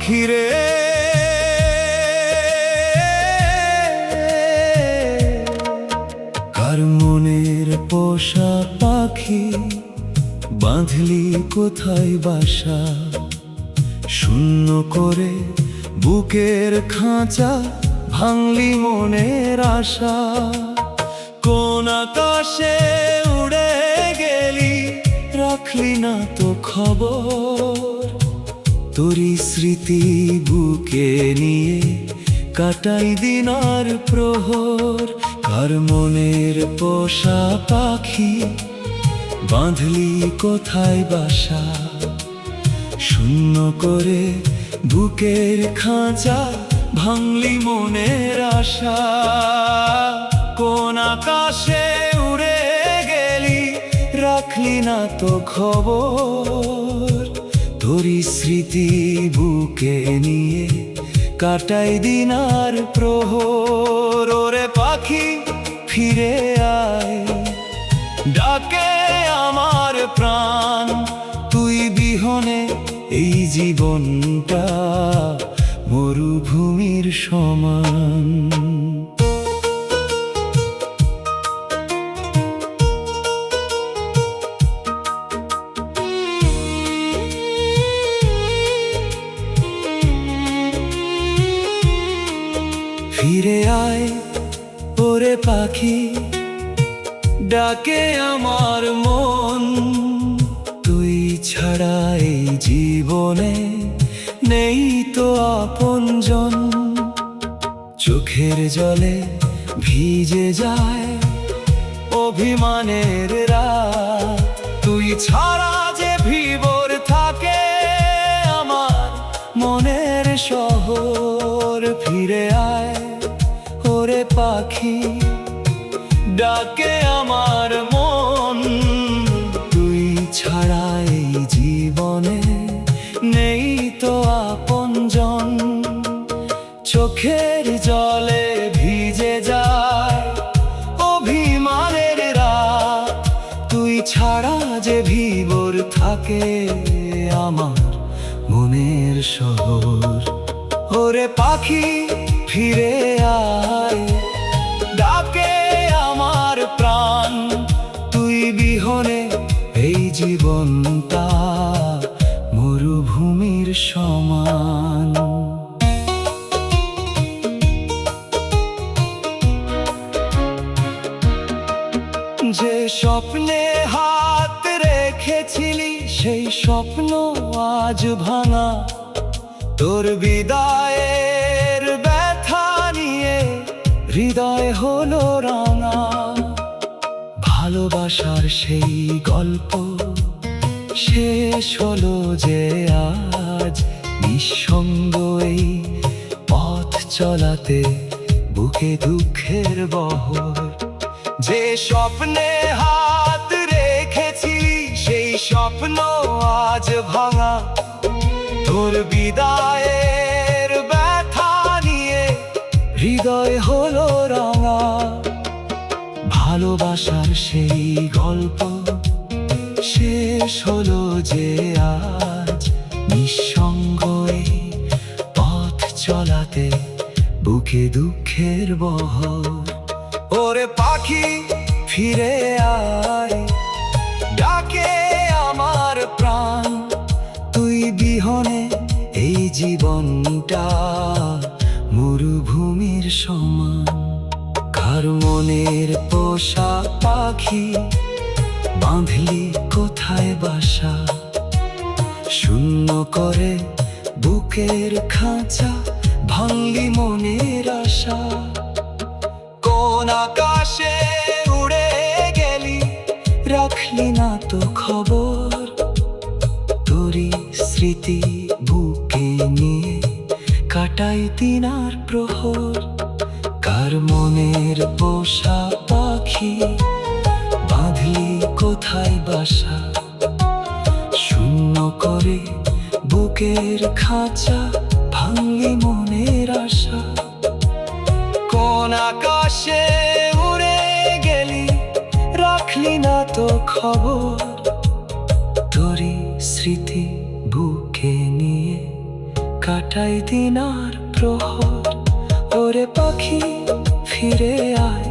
পাখিরে কার মনের পোষা পাখি, বাঁধলি কোথায় বাসা? শূন্য করে বুকের খাঁচা, ভাঙলি মনের আশা। কোন আকাশে উড়ে গেলি, রাখলি না তো খবর? তোরি স্মৃতি বুকে নিয়ে কাটাই দিন আর প্রহর। কার মনের পোষা পাখি, বাঁধলি কোথায় বাসা? শূন্য করে বুকের খাঁচা, ভাঙলি মনের আশা। কোন আকাশে উড়ে গেলি, রাখলি না তো খবর? তোরি স্মৃতি বুকে নিয়ে কাটাই দিন আর প্রহর। ওরে পাখি ফিরে আয়, ডাকে আমার প্রাণ। তুই বিহনে এই জীবনটা মরুভূমির সমান। ফিরে আয় ওরে পাখি, ডাকে আমার মন। তুই ছাড়া এই জীবনে নেই তো আপনজন। চোখের জলে ভিজে যায় অভিমানের রাত। তুই ছাড়া যে ভিবর থাকে আমার মনের শহর। ফিরে আয় ওরে পাখি, ডাকে আমার মন। তুই ছাড়া এই জীবনে নেই তো আপনজন। চোখের জলে ভিজে যায় অভিমানের রাত। তুই ছাড়া যে ভিবর থাকে আমার মনের শহর। ওরে পাখি ফিরে আয়, ডাকে আমার প্রাণ। তুই বিহনে এই জীবনটা মরুভূমির সমান। যে স্বপ্নে হাত রেখেছিলি, সেই স্বপ্ন আজ ভাঙা। তোর বিদায়ের ব্যথা নিয়ে হৃদয় হলো রাঙা। ভালোবাসার সেই গল্প শেষ হলো যে আজ। নিঃসঙ্গ এই পথ চলাতে বুকে দুঃখের বহর। যে স্বপ্নে হাত রেখেছিলি, সেই স্বপ্ন আজ ভাঙা। তোর বিদায়ের ব্যথা নিয়ে হৃদয় হলো রাঙা। ভালোবাসার সেই গল্প শেষ হলো যে আজ। নিঃসঙ্গ এই পথ চলাতে বুকে দুঃখের বহর। ওরে পাখি ফিরে আয়, ডাকে আমার প্রাণ। তুই বিহনে এই জীবনটা মরুভূমির সমান। কার মনের পোষা পাখি, বাঁধলি কোথায় বাসা? শূন্য করে বুকের খাঁচা, ভাঙলি মনের আশা। কোন আকাশে উড়ে গেলি, রাখলি না তো খবর? তোরি স্মৃতি বুকে নিয়ে কাটাই দিন আর প্রহর। কার মনের পোষা পাখি, বাঁধলি কোথায় বাসা? শূন্য করে বুকের খাঁচা, ভাঙলি মনের আশা। কোন আকাশে উড়ে গেলি, রাখলি না তো খবর? তোরি স্মৃতি বুকে নিয়ে কাটাই দিন আর প্রহর। ওরে পাখি ফিরে আয়,